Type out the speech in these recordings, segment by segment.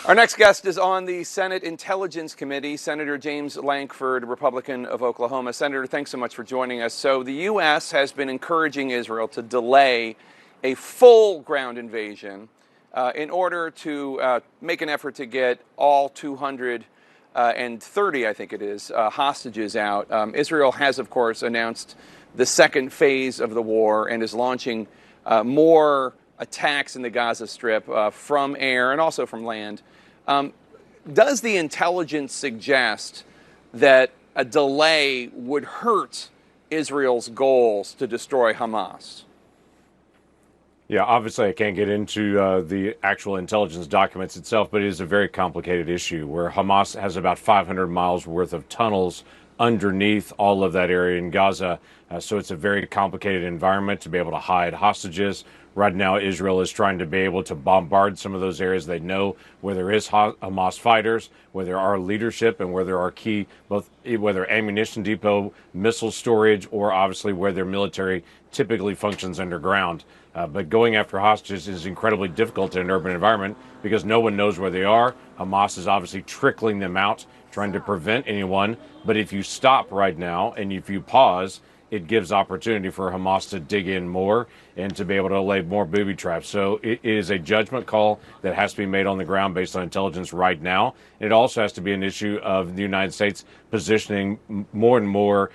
Our next guest is on the Senate Intelligence Committee, Senator James Lankford, Republican of Oklahoma. Senator, thanks so much for joining us. So the U.S. has been encouraging Israel to delay a full ground invasion in order to make an effort to get all 230, I think it is, hostages out. Israel has, of course, announced the second phase of the war and is launching more attacks in the Gaza Strip from air and also from land. Does the intelligence suggest that a delay would hurt Israel's goals to destroy Hamas? Yeah, obviously I can't get into the actual intelligence documents itself, but it is a very complicated issue where Hamas has about 500 miles worth of tunnels underneath all of that area in Gaza. So it's a very complicated environment to be able to hide hostages. Right now, Israel is trying to be able to bombard some of those areas they know where there is Hamas fighters, where there are leadership, and where there are key, both whether ammunition depot, missile storage, or obviously where their military typically functions underground. But going after hostages is incredibly difficult in an urban environment because no one knows where they are. Hamas is obviously trickling them out, trying to prevent anyone. But if you stop right now and if you pause, it gives opportunity for Hamas to dig in more and to be able to lay more booby traps. So it is a judgment call that has to be made on the ground based on intelligence right now. It also has to be an issue of the United States positioning more and more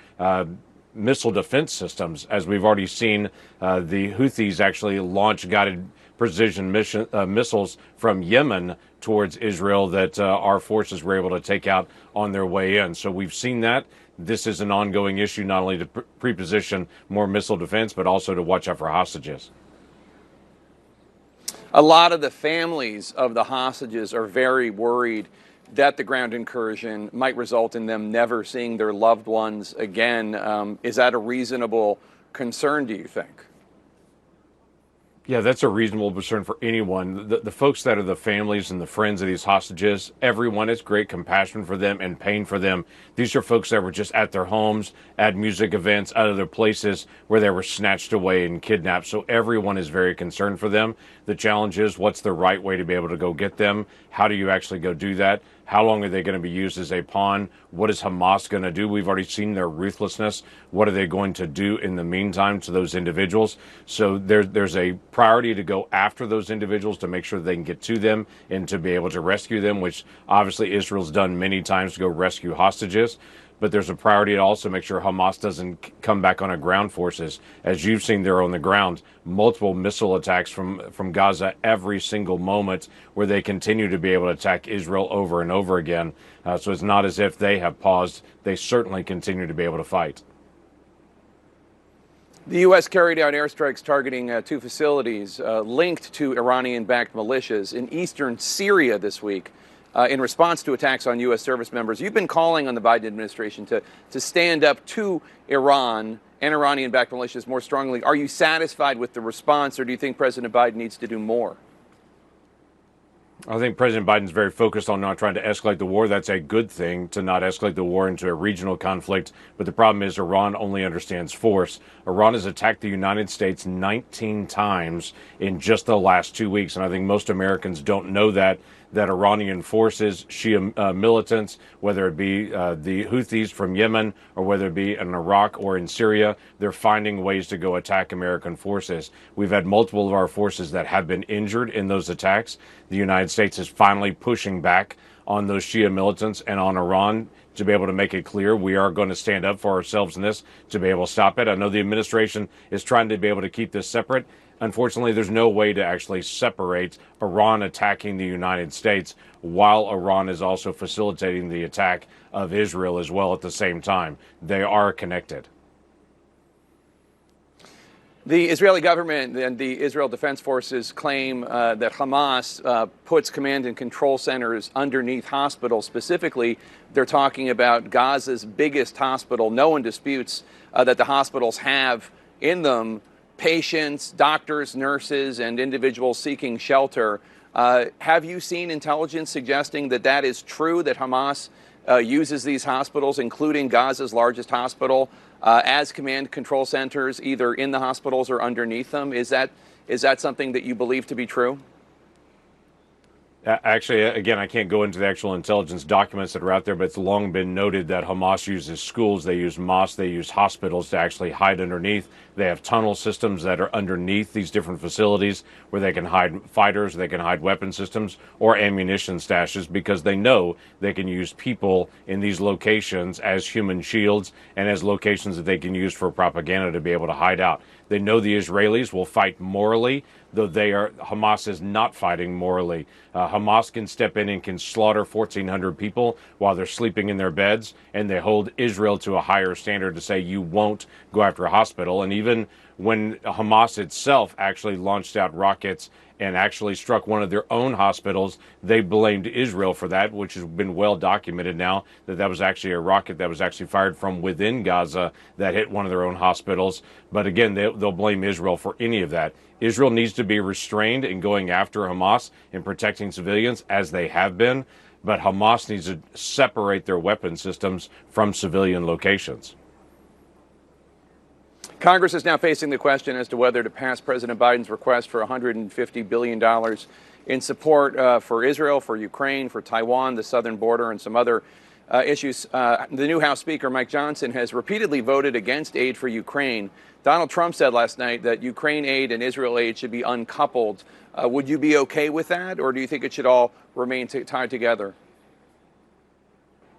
missile defense systems, as we've already seen the Houthis actually launch guided precision missiles from Yemen towards Israel that our forces were able to take out on their way in. So we've seen that. This is an ongoing issue, not only to pre-position more missile defense, but also to watch out for hostages. A lot of the families of the hostages are very worried that the ground incursion might result in them never seeing their loved ones again. Is that a reasonable concern, do you think? Yeah, that's a reasonable concern for anyone. The folks that are the families and the friends of these hostages, everyone has great compassion for them and pain for them. These are folks that were just at their homes, at music events, at other places where they were snatched away and kidnapped. So everyone is very concerned for them. The challenge is, what's the right way to be able to go get them? How do you actually go do that? How long are they going to be used as a pawn? What is Hamas going to do? We've already seen their ruthlessness. What are they going to do in the meantime to those individuals? So there's a priority to go after those individuals to make sure they can get to them and to be able to rescue them, which obviously Israel's done many times to go rescue hostages. But there's a priority to also make sure Hamas doesn't come back on our ground forces. As you've seen there on the ground, multiple missile attacks from Gaza every single moment where they continue to be able to attack Israel over and over again. So it's not as if they have paused. They certainly continue to be able to fight. The U.S. carried out airstrikes targeting two facilities linked to Iranian-backed militias in eastern Syria this week. In response to attacks on U.S. service members. You've been calling on the Biden administration to stand up to Iran and Iranian-backed militias more strongly. Are you satisfied with the response, or do you think President Biden needs to do more? I think President Biden's very focused on not trying to escalate the war. That's a good thing, to not escalate the war into a regional conflict. But the problem is Iran only understands force. Iran has attacked the United States 19 times in just the last 2 weeks. And I think most Americans don't know that Iranian forces, Shia militants, whether it be the Houthis from Yemen or whether it be in Iraq or in Syria, they're finding ways to go attack American forces. We've had multiple of our forces that have been injured in those attacks. The United States is finally pushing back on those Shia militants and on Iran to be able to make it clear we are going to stand up for ourselves in this to be able to stop it. I know the administration is trying to be able to keep this separate. Unfortunately, there's no way to actually separate Iran attacking the United States while Iran is also facilitating the attack of Israel as well at the same time. They are connected. The Israeli government and the Israel Defense Forces claim that Hamas puts command and control centers underneath hospitals. Specifically, they're talking about Gaza's biggest hospital. No one disputes that the hospitals have in them patients, doctors, nurses, and individuals seeking shelter. Have you seen intelligence suggesting that that is true, that Hamas uses these hospitals, including Gaza's largest hospital, as command control centers, either in the hospitals or underneath them? Is that something that you believe to be true? Actually, again, I can't go into the actual intelligence documents that are out there, but it's long been noted that Hamas uses schools, they use mosques, they use hospitals to actually hide underneath. They have tunnel systems that are underneath these different facilities where they can hide fighters, they can hide weapon systems or ammunition stashes, because they know they can use people in these locations as human shields and as locations that they can use for propaganda to be able to hide out. They know the Israelis will fight morally, though Hamas is not fighting morally. Hamas can step in and can slaughter 1,400 people while they're sleeping in their beds, and they hold Israel to a higher standard to say you won't go after a hospital. And even when Hamas itself actually launched out rockets and actually struck one of their own hospitals, they blamed Israel for that, which has been well documented now, that was actually a rocket that was actually fired from within Gaza that hit one of their own hospitals. But again, they'll blame Israel for any of that. Israel needs to be restrained in going after Hamas and protecting civilians, as they have been, but Hamas needs to separate their weapon systems from civilian locations. Congress is now facing the question as to whether to pass President Biden's request for $150 billion in support for Israel, for Ukraine, for Taiwan, the southern border, and some other issues. The new House Speaker, Mike Johnson, has repeatedly voted against aid for Ukraine. Donald Trump said last night that Ukraine aid and Israel aid should be uncoupled. Would you be okay with that, or do you think it should all remain tied together?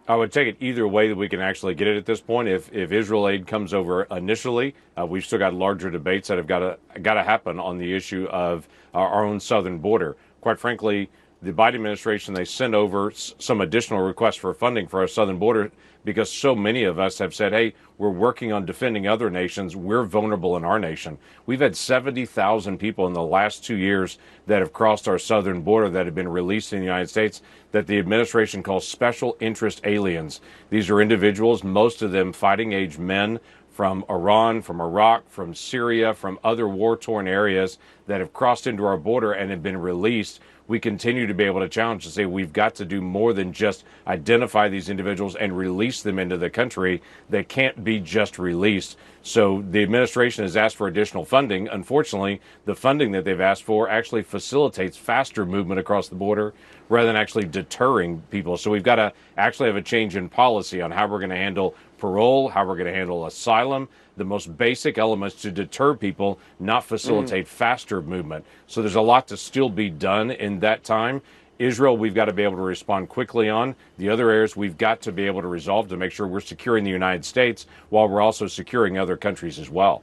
I would take it either way that we can actually get it at this point. If Israel aid comes over initially, we've still got larger debates that have got to happen on the issue of our own southern border. Quite frankly, the Biden administration, they sent over some additional requests for funding for our southern border because so many of us have said, hey, we're working on defending other nations. We're vulnerable in our nation. We've had 70,000 people in the last 2 years that have crossed our southern border that have been released in the United States that the administration calls special interest aliens. These are individuals, most of them fighting age men from Iran, from Iraq, from Syria, from other war-torn areas that have crossed into our border and have been released. We continue to be able to challenge and say we've got to do more than just identify these individuals and release them into the country. They can't be just released. So the administration has asked for additional funding. Unfortunately, the funding that they've asked for actually facilitates faster movement across the border rather than actually deterring people. So we've got to actually have a change in policy on how we're going to handle parole, how we're going to handle asylum, the most basic elements to deter people, not facilitate faster movement. So there's a lot to still be done in that time. Israel, we've got to be able to respond quickly on. The other areas we've got to be able to resolve to make sure we're securing the United States while we're also securing other countries as well.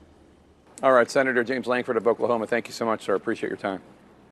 All right, Senator James Lankford of Oklahoma, thank you so much, sir. Appreciate your time.